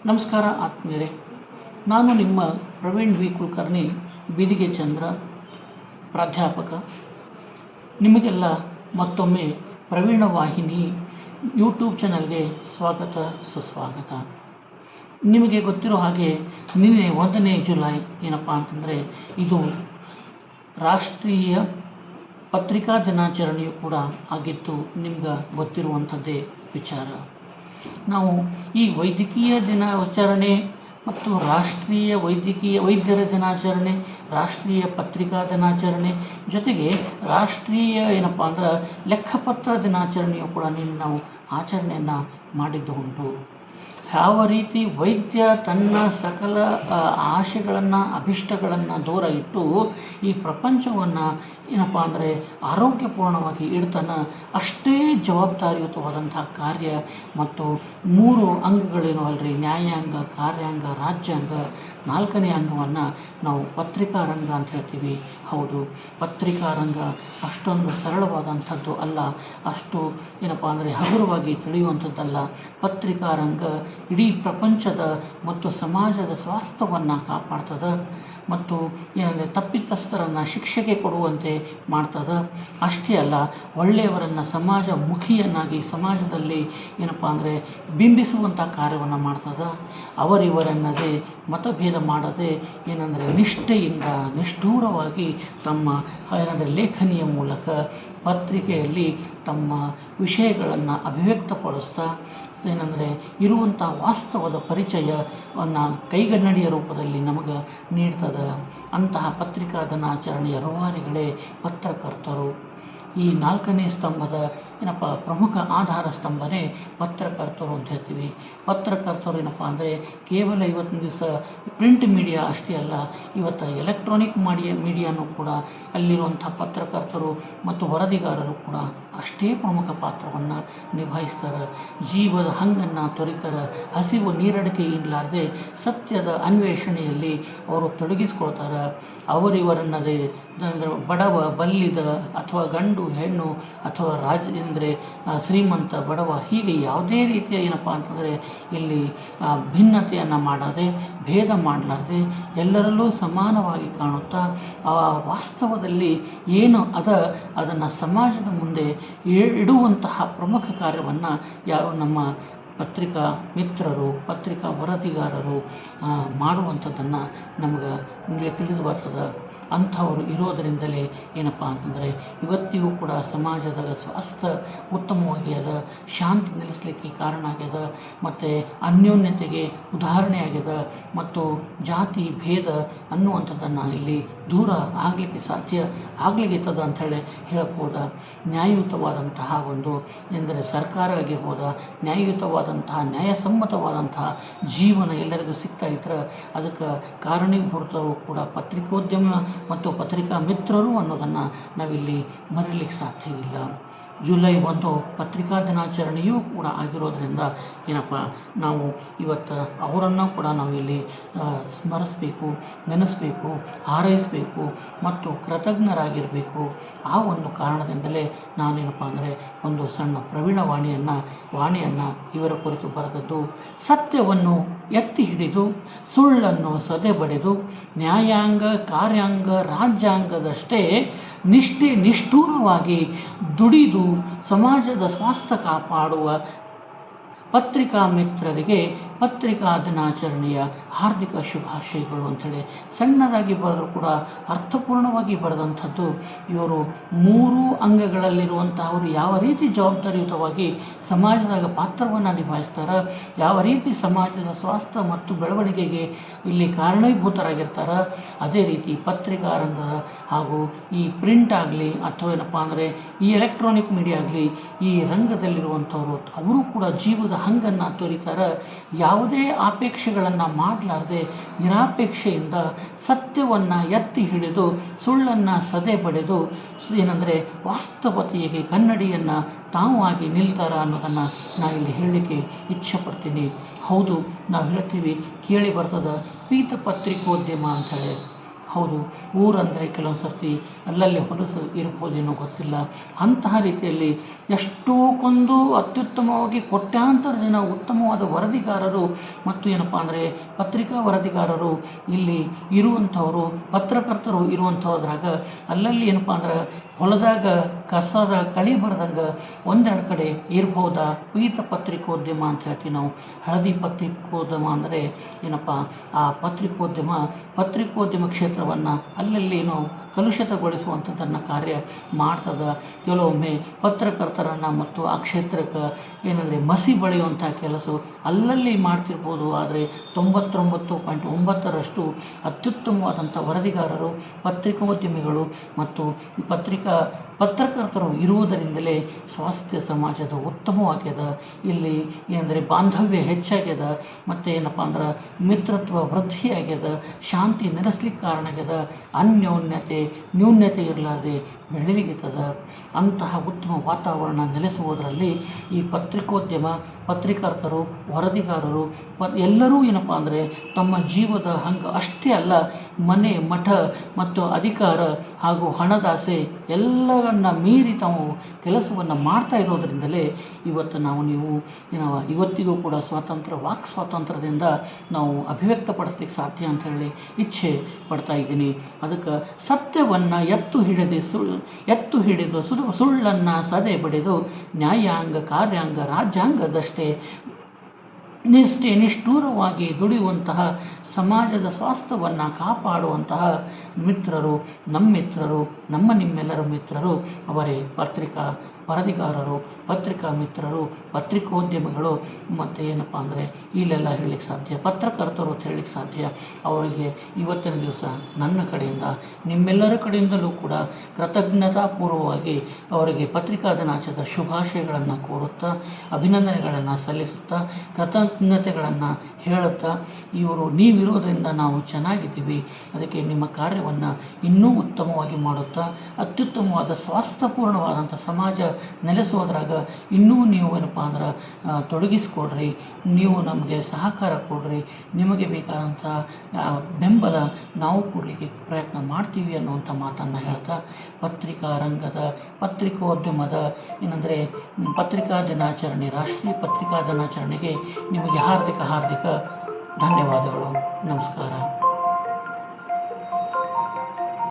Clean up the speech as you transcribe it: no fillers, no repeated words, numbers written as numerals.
ನಮಸ್ಕಾರ ಆತ್ಮೀಯರೇ, ನಾನು ನಿಮ್ಮ ಪ್ರವೀಣ್ ವಿ ಕುಲಕರ್ಣಿ, ಬೀದಿಗೆ ಚಂದ್ರ, ಪ್ರಾಧ್ಯಾಪಕ. ನಿಮಗೆಲ್ಲ ಮತ್ತೊಮ್ಮೆ ಪ್ರವೀಣ ವಾಹಿನಿ ಯೂಟ್ಯೂಬ್ ಚಾನಲ್ಗೆ ಸ್ವಾಗತ ಸುಸ್ವಾಗತ. ನಿಮಗೆ ಗೊತ್ತಿರೋ ಹಾಗೆ ನಿನ್ನೆ 1ನೇ ಜುಲೈ ಏನಪ್ಪ ಅಂತಂದರೆ ಇದು ರಾಷ್ಟ್ರೀಯ ಪತ್ರಿಕಾ ದಿನಾಚರಣೆಯೂ ಕೂಡ ಆಗಿತ್ತು. ನಿಮ್ಗೆ ಗೊತ್ತಿರುವಂಥದ್ದೇ ವಿಚಾರ. ನಾವು ಈ ವೈದ್ಯಕೀಯ ದಿನಾಚರಣೆ ಮತ್ತು ರಾಷ್ಟ್ರೀಯ ವೈದ್ಯರ ದಿನಾಚರಣೆ, ರಾಷ್ಟ್ರೀಯ ಪತ್ರಿಕಾ ದಿನಾಚರಣೆ ಜೊತೆಗೆ ರಾಷ್ಟ್ರೀಯ ಏನಪ್ಪ ಅಂದ್ರೆ ಲೆಕ್ಕಪತ್ರ ದಿನಾಚರಣೆಯು ಕೂಡ ನಾವು ಆಚರಣೆಯನ್ನು ಮಾಡಿದ್ದು ಉಂಟು. ಯಾವ ರೀತಿ ವೈದ್ಯ ತನ್ನ ಸಕಲ ಆಶೆಗಳನ್ನು ಅಭಿಷ್ಟಗಳನ್ನು ದೂರ ಇಟ್ಟು ಈ ಪ್ರಪಂಚವನ್ನು ಏನಪ್ಪ ಅಂದರೆ ಆರೋಗ್ಯಪೂರ್ಣವಾಗಿ ಇಡ್ತಾನೆ, ಅಷ್ಟೇ ಜವಾಬ್ದಾರಿಯುತವಾದಂಥ ಕಾರ್ಯ ಮತ್ತು 3 ಅಂಗಗಳೇನೋ ಅಲ್ರಿ, ನ್ಯಾಯಾಂಗ, ಕಾರ್ಯಾಂಗ, ರಾಜ್ಯಾಂಗ, 4ನೇ ಅಂಗವನ್ನು ನಾವು ಪತ್ರಿಕಾ ರಂಗ ಅಂತ ಹೇಳ್ತೀವಿ. ಹೌದು, ಪತ್ರಿಕಾ ರಂಗ ಅಷ್ಟೊಂದು ಸರಳವಾದಂಥದ್ದು ಅಲ್ಲ, ಅಷ್ಟು ಏನಪ್ಪ ಅಂದರೆ ಹಗುರವಾಗಿ ತಿಳಿಯುವಂಥದ್ದಲ್ಲ. ಪತ್ರಿಕಾ ರಂಗ ಇಡೀ ಪ್ರಪಂಚದ ಮತ್ತು ಸಮಾಜದ ಸ್ವಾಸ್ಥ್ಯವನ್ನು ಕಾಪಾಡ್ತದೆ ಮತ್ತು ಏನಂದರೆ ತಪ್ಪಿತಸ್ಥರನ್ನು ಶಿಕ್ಷೆಗೆ ಕೊಡುವಂತೆ ಮಾಡ್ತದೆ. ಅಷ್ಟೇ ಅಲ್ಲ, ಒಳ್ಳೆಯವರನ್ನು ಸಮಾಜಮುಖಿಯನ್ನಾಗಿ ಸಮಾಜದಲ್ಲಿ ಏನಪ್ಪ ಅಂದರೆ ಬಿಂಬಿಸುವಂಥ ಕಾರ್ಯವನ್ನು ಮಾಡ್ತದೆ. ಅವರಿವರನ್ನದೇ ಮತಭೇದ ಮಾಡದೆ ಏನಂದರೆ ನಿಷ್ಠೆಯಿಂದ ನಿಷ್ಠೂರವಾಗಿ ತಮ್ಮ ಏನಂದರೆ ಲೇಖನಿಯ ಮೂಲಕ ಪತ್ರಿಕೆಯಲ್ಲಿ ತಮ್ಮ ವಿಷಯಗಳನ್ನು ಅಭಿವ್ಯಕ್ತಪಡಿಸ್ತಾ ಏನಂದರೆ ಇರುವಂಥ ವಾಸ್ತವದ ಪರಿಚಯವನ್ನು ಕೈಗನ್ನಡಿಯ ರೂಪದಲ್ಲಿ ನಮಗೆ ನೀಡ್ತದೆ. ಅಂತಹ ಪತ್ರಿಕಾ ದಿನಾಚರಣೆಯ ರೂವಾರಿಗಳೇ ಪತ್ರಕರ್ತರು. ಈ 4ನೇ ಸ್ತಂಭದ ಏನಪ್ಪ ಪ್ರಮುಖ ಆಧಾರ ಸ್ತಂಭನೇ ಪತ್ರಕರ್ತರು ಅಂತ ಹೇಳ್ತೀವಿ. ಪತ್ರಕರ್ತರು ಏನಪ್ಪ ಅಂದರೆ ಕೇವಲ ಇವತ್ತಿನ ದಿವಸ ಪ್ರಿಂಟ್ ಮೀಡಿಯಾ ಅಷ್ಟೇ ಅಲ್ಲ, ಇವತ್ತು ಎಲೆಕ್ಟ್ರಾನಿಕ್ ಮೀಡಿಯಾನೂ ಕೂಡ ಅಲ್ಲಿರುವಂಥ ಪತ್ರಕರ್ತರು ಮತ್ತು ವರದಿಗಾರರು ಕೂಡ ಅಷ್ಟೇ ಪ್ರಮುಖ ಪಾತ್ರವನ್ನು ನಿಭಾಯಿಸ್ತಾರೆ. ಜೀವದ ಹಂಗನ್ನು ತೊರಿತಾರೆ. ಹಸಿವು ನೀರಡಿಕೆ ಇರಲಾರ್ದೆ ಸತ್ಯದ ಅನ್ವೇಷಣೆಯಲ್ಲಿ ಅವರು ತೊಡಗಿಸ್ಕೊಳ್ತಾರೆ. ಅವರಿವರನ್ನದೇ ಬಡವ ಬಲ್ಲಿದ ಅಥವಾ ಗಂಡು ಹೆಣ್ಣು ಅಥವಾ ಅಂದರೆ ಶ್ರೀಮಂತ ಬಡವ ಹೀಗೆ ಯಾವುದೇ ರೀತಿಯ ಏನಪ್ಪ ಅಂತಂದರೆ ಇಲ್ಲಿ ಭಿನ್ನತೆಯನ್ನು ಮಾಡದೆ ಭೇದ ಮಾಡಲಾರ್ದೆ ಎಲ್ಲರಲ್ಲೂ ಸಮಾನವಾಗಿ ಕಾಣುತ್ತಾ ವಾಸ್ತವದಲ್ಲಿ ಏನು ಅದನ್ನು ಸಮಾಜದ ಮುಂದೆ ಇಡುವಂತಹ ಪ್ರಮುಖ ಕಾರ್ಯವನ್ನು ನಮ್ಮ ಪತ್ರಿಕಾ ಮಿತ್ರರು, ಪತ್ರಿಕಾ ವರದಿಗಾರರು ಮಾಡುವಂಥದ್ದನ್ನು ನಮಗೆ ತಿಳಿದು ಬರ್ತದೆ. ಅಂಥವರು ಇರೋದರಿಂದಲೇ ಏನಪ್ಪ ಅಂತಂದರೆ ಇವತ್ತಿಗೂ ಕೂಡ ಸಮಾಜದ ಸ್ವಾಸ್ಥ್ಯ ಉತ್ತಮವಾಗಿ ಅದ, ಶಾಂತಿ ನೆಲೆಸಲಿಕ್ಕೆ ಕಾರಣ ಆಗ್ಯದ ಮತ್ತು ಅನ್ಯೋನ್ಯತೆಗೆ ಉದಾಹರಣೆ ಆಗ್ಯದ ಮತ್ತು ಜಾತಿ ಭೇದ ಅನ್ನುವಂಥದ್ದನ್ನು ಇಲ್ಲಿ ದೂರ ಆಗಲಿಕ್ಕೆ ಸಾಧ್ಯ ಆಗ್ಲಿಕ್ಕಿರ್ತದ ಅಂಥೇಳಿ ಹೇಳ್ಬೋದ. ನ್ಯಾಯಯುತವಾದಂತಹ ಒಂದು ಎಂದರೆ ಸರ್ಕಾರ ಆಗಿರ್ಬೋದ, ನ್ಯಾಯಯುತವಾದಂತಹ ನ್ಯಾಯಸಮ್ಮತವಾದಂತಹ ಜೀವನ ಎಲ್ಲರಿಗೂ ಸಿಗ್ತಾ ಇದ್ರೆ ಅದಕ್ಕೆ ಕಾರಣೀಭೂತರು ಕೂಡ ಪತ್ರಿಕೋದ್ಯಮ ಮತ್ತು ಪತ್ರಿಕಾ ಮಿತ್ರರು ಅನ್ನೋದನ್ನು ನಾವಿಲ್ಲಿ ಮರೀಲಿಕ್ಕೆ ಸಾಧ್ಯವಿಲ್ಲ. ಜುಲೈ 1 ಪತ್ರಿಕಾ ದಿನಾಚರಣೆಯೂ ಕೂಡ ಆಗಿರೋದ್ರಿಂದ ಏನಪ್ಪ ನಾವು ಇವತ್ತು ಅವರನ್ನು ಕೂಡ ನಾವಿಲ್ಲಿ ಸ್ಮರಿಸಬೇಕು, ನೆನೆಸಬೇಕು, ಹಾರೈಸಬೇಕು ಮತ್ತು ಕೃತಜ್ಞರಾಗಿರಬೇಕು. ಆ ಒಂದು ಕಾರಣದಿಂದಲೇ ನಾನೇನಪ್ಪ ಅಂದರೆ ಒಂದು ಸಣ್ಣ ಪ್ರವೀಣ ವಾಣಿಯನ್ನು ಇವರ ಕುರಿತು ಬರೆದದ್ದು. ಸತ್ಯವನ್ನು ಎತ್ತಿ ಹಿಡಿದು ಸುಳ್ಳನ್ನು ಸದೆಬಡೆದು ನ್ಯಾಯಾಂಗ, ಕಾರ್ಯಾಂಗ, ರಾಜ್ಯಾಂಗದಷ್ಟೇ ನಿಷ್ಠೂರವಾಗಿ ದುಡಿದು ಸಮಾಜದ ಸ್ವಾಸ್ಥ್ಯ ಕಾಪಾಡುವ ಪತ್ರಿಕಾ ಮಿತ್ರರಿಗೆ ಪತ್ರಿಕಾ ದಿನಾಚರಣೆಯ ಹಾರ್ದಿಕ ಶುಭಾಶಯಗಳು ಅಂಥೇಳಿ ಸಣ್ಣದಾಗಿ ಬರೆದರೂ ಕೂಡ ಅರ್ಥಪೂರ್ಣವಾಗಿ ಬರೆದಂಥದ್ದು. ಇವರು 3 ಅಂಗಗಳಲ್ಲಿರುವಂತಹವರು ಯಾವ ರೀತಿ ಜವಾಬ್ದಾರಿಯುತವಾಗಿ ಸಮಾಜದಾಗ ಪಾತ್ರವನ್ನು ನಿಭಾಯಿಸ್ತಾರೆ, ಯಾವ ರೀತಿ ಸಮಾಜದ ಸ್ವಾಸ್ಥ್ಯ ಮತ್ತು ಬೆಳವಣಿಗೆಗೆ ಇಲ್ಲಿ ಕಾರಣೀಭೂತರಾಗಿರ್ತಾರೆ, ಅದೇ ರೀತಿ ಪತ್ರಿಕಾ ರಂಗ ಹಾಗೂ ಈ ಪ್ರಿಂಟ್ ಆಗಲಿ ಅಥವಾ ಏನಪ್ಪ ಅಂದರೆ ಈ ಎಲೆಕ್ಟ್ರಾನಿಕ್ ಮೀಡಿಯಾ ಆಗಲಿ ಈ ರಂಗದಲ್ಲಿರುವಂಥವರು ಅವರು ಕೂಡ ಜೀವದ ಹಂಗನ್ನು ತೋರಿತಾರೆ. ಯಾವುದೇ ಆಪೇಕ್ಷೆಗಳನ್ನು ಮಾಡಲಾರ್ದೆ ನಿರಾಪೇಕ್ಷೆಯಿಂದ ಸತ್ಯವನ್ನು ಎತ್ತಿ ಹಿಡಿದು ಸುಳ್ಳನ್ನು ಸದೆ ಬಡೆದು ಏನಂದರೆ ವಾಸ್ತವತೆಗೆ ಕನ್ನಡಿಯನ್ನು ತಾವು ಆಗಿ ನಿಲ್ತಾರ ಅನ್ನೋದನ್ನು ನಾನು ಇಲ್ಲಿ ಹೇಳಲಿಕ್ಕೆ ಇಚ್ಛೆಪಡ್ತೀನಿ. ಹೌದು, ನಾವು ಹೇಳ್ತೀವಿ ಕೇಳಿ ಬರ್ತದ ಪೀತ ಪತ್ರಿಕೋದ್ಯಮ ಅಂಥೇಳಿ. ಹೌದು, ಊರಂದರೆ ಕೆಲವೊಂದು ಸರ್ತಿ ಅಲ್ಲಲ್ಲಿ ಹೊಲಸು ಇರ್ಬೋದೇನೋ ಗೊತ್ತಿಲ್ಲ. ಅಂತಹ ರೀತಿಯಲ್ಲಿ ಎಷ್ಟೋ ಅತ್ಯುತ್ತಮವಾಗಿ ಕೋಟ್ಯಾಂತರ ಜನ ಉತ್ತಮವಾದ ವರದಿಗಾರರು ಮತ್ತು ಏನಪ್ಪ ಅಂದರೆ ಪತ್ರಿಕಾ ವರದಿಗಾರರು ಇಲ್ಲಿ ಇರುವಂಥವರು, ಪತ್ರಕರ್ತರು ಇರುವಂಥದ್ರಾಗ ಅಲ್ಲಲ್ಲಿ ಏನಪ್ಪ ಅಂದ್ರೆ ಹೊಲದಾಗ ಕಸದ ಕಳಿ ಬರ್ದಂಗೆ ಒಂದೆರಡು ಕಡೆ ಇರ್ಬೋದಾ ಪೀತ ಪತ್ರಿಕೋದ್ಯಮ ಅಂತ ಹೇಳ್ತೀವಿ ನಾವು. ಹಳದಿ ಪತ್ರಿಕೋದ್ಯಮ ಅಂದರೆ ಏನಪ್ಪ, ಆ ಪತ್ರಿಕೋದ್ಯಮ ಕ್ಷೇತ್ರವನ್ನು ಅಲ್ಲಲ್ಲಿ ನಾವು ಕಲುಷಿತಗೊಳಿಸುವಂಥದ್ದನ್ನು ಕಾರ್ಯ ಮಾಡ್ತದೆ. ಕೆಲವೊಮ್ಮೆ ಪತ್ರಕರ್ತರನ್ನು ಮತ್ತು ಆ ಕ್ಷೇತ್ರಕ್ಕೆ ಏನಂದರೆ ಮಸಿ ಬಳಿಯುವಂಥ ಕೆಲಸ ಅಲ್ಲಲ್ಲಿ ಮಾಡ್ತಿರ್ಬೋದು. ಆದರೆ 99.9% ಅತ್ಯುತ್ತಮವಾದಂಥ ವರದಿಗಾರರು, ಪತ್ರಿಕೋದ್ಯಮಿಗಳು ಮತ್ತು ಪತ್ರಕರ್ತರು ಇರುವುದರಿಂದಲೇ ಸ್ವಾಸ್ಥ್ಯ ಸಮಾಜದ ಉತ್ತಮವಾಗ್ಯದ. ಇಲ್ಲಿ ಏನಂದರೆ ಬಾಂಧವ್ಯ ಹೆಚ್ಚಾಗ್ಯದ, ಮತ್ತು ಏನಪ್ಪ ಅಂದ್ರೆ ಮಿತ್ರತ್ವ ವೃದ್ಧಿಯಾಗ್ಯದ, ಶಾಂತಿ ನೆಲೆಸ್ಲಿಕ್ಕೆ ಕಾರಣ ಆಗ್ಯದ, ನ್ಯೂನ್ಯತೆ ಇರಲಾರ್ದೆ ಬೆಳವಣಿಗೆತದ. ಅಂತಹ ಉತ್ತಮ ವಾತಾವರಣ ನೆಲೆಸುವುದರಲ್ಲಿ ಈ ಪತ್ರಿಕೋದ್ಯಮ, ಪತ್ರಕರ್ತರು, ವರದಿಗಾರರು ಎಲ್ಲರೂ ಏನಪ್ಪ ಅಂದರೆ ತಮ್ಮ ಜೀವದ ಅಷ್ಟೇ ಅಲ್ಲ, ಮನೆ ಮಠ ಮತ್ತು ಅಧಿಕಾರ ಹಾಗೂ ಹಣದಾಸೆ ಎಲ್ಲವನ್ನ ಮೀರಿ ತಾವು ಕೆಲಸವನ್ನು ಮಾಡ್ತಾ ಇರೋದರಿಂದಲೇ ಇವತ್ತು ನೀವು ಇವತ್ತಿಗೂ ಕೂಡ ವಾಕ್ ಸ್ವಾತಂತ್ರ್ಯದಿಂದ ನಾವು ಅಭಿವ್ಯಕ್ತಪಡಿಸ್ಲಿಕ್ಕೆ ಸಾಧ್ಯ ಅಂತ ಹೇಳಿ ಇಚ್ಛೆ ಪಡ್ತಾ ಇದ್ದೀನಿ. ಅದಕ್ಕೆ ಸತ್ಯವನ್ನು ಎತ್ತು ಹಿಡಿದು ಸುಳ್ಳನ್ನು ಸದೆ ಬಡಿದು ನ್ಯಾಯಾಂಗ ಕಾರ್ಯಾಂಗ ರಾಜ್ಯಾಂಗದಷ್ಟೇ ನಿಷ್ಠೂರವಾಗಿ ದುಡಿಯುವಂತಹ ಸಮಾಜದ ಸ್ವಾಸ್ಥ್ಯವನ್ನು ಕಾಪಾಡುವಂತಹ ಮಿತ್ರರು, ನಿಮ್ಮೆಲ್ಲರ ಮಿತ್ರರು ಅವರೇ ವರದಿಗಾರರು, ಪತ್ರಿಕಾ ಮಿತ್ರರು, ಪತ್ರಿಕೋದ್ಯಮಿಗಳು. ಮತ್ತು ಏನಪ್ಪ ಅಂದರೆ ಇಲ್ಲೆಲ್ಲ ಹೇಳಲಿಕ್ಕೆ ಸಾಧ್ಯ, ಪತ್ರಕರ್ತರು ಅಂತ ಹೇಳಲಿಕ್ಕೆ ಸಾಧ್ಯ. ಅವರಿಗೆ ಇವತ್ತಿನ ದಿವಸ ನನ್ನ ಕಡೆಯಿಂದ, ನಿಮ್ಮೆಲ್ಲರ ಕಡೆಯಿಂದಲೂ ಕೂಡ ಕೃತಜ್ಞತಾಪೂರ್ವವಾಗಿ ಅವರಿಗೆ ಪತ್ರಿಕಾ ದಿನಾಚರಣೆಯ ಶುಭಾಶಯಗಳನ್ನು ಕೋರುತ್ತಾ, ಅಭಿನಂದನೆಗಳನ್ನು ಸಲ್ಲಿಸುತ್ತಾ, ಕೃತಜ್ಞತೆಗಳನ್ನು ಹೇಳುತ್ತಾ, ನೀವಿರೋದರಿಂದ ನಾವು ಚೆನ್ನಾಗಿದ್ದೀವಿ, ಅದಕ್ಕೆ ನಿಮ್ಮ ಕಾರ್ಯವನ್ನು ಇನ್ನೂ ಉತ್ತಮವಾಗಿ ಮಾಡುತ್ತಾ, ಅತ್ಯುತ್ತಮವಾದ ಸ್ವಾಸ್ಥ್ಯಪೂರ್ಣವಾದಂಥ ಸಮಾಜ ನೆಲೆಸೋದ್ರಾಗ ಇನ್ನೂ ನೀವು ಏನಪ್ಪ ಅಂದ್ರೆ ತೊಡಗಿಸ್ಕೊಡ್ರಿ, ನೀವು ನಮಗೆ ಸಹಕಾರ ಕೊಡ್ರಿ, ನಿಮಗೆ ಬೇಕಾದಂಥ ಬೆಂಬಲ ನಾವು ಕೊಡಲಿಕ್ಕೆ ಪ್ರಯತ್ನ ಮಾಡ್ತೀವಿ ಅನ್ನುವಂಥ ಮಾತನ್ನು ಹೇಳ್ತಾ, ಪತ್ರಿಕಾ ರಂಗದ, ಪತ್ರಿಕೋದ್ಯಮದ ಏನಂದರೆ ರಾಷ್ಟ್ರೀಯ ಪತ್ರಿಕಾ ದಿನಾಚರಣೆಗೆ ನಿಮಗೆ ಹಾರ್ದಿಕ ಧನ್ಯವಾದಗಳು. ನಮಸ್ಕಾರ.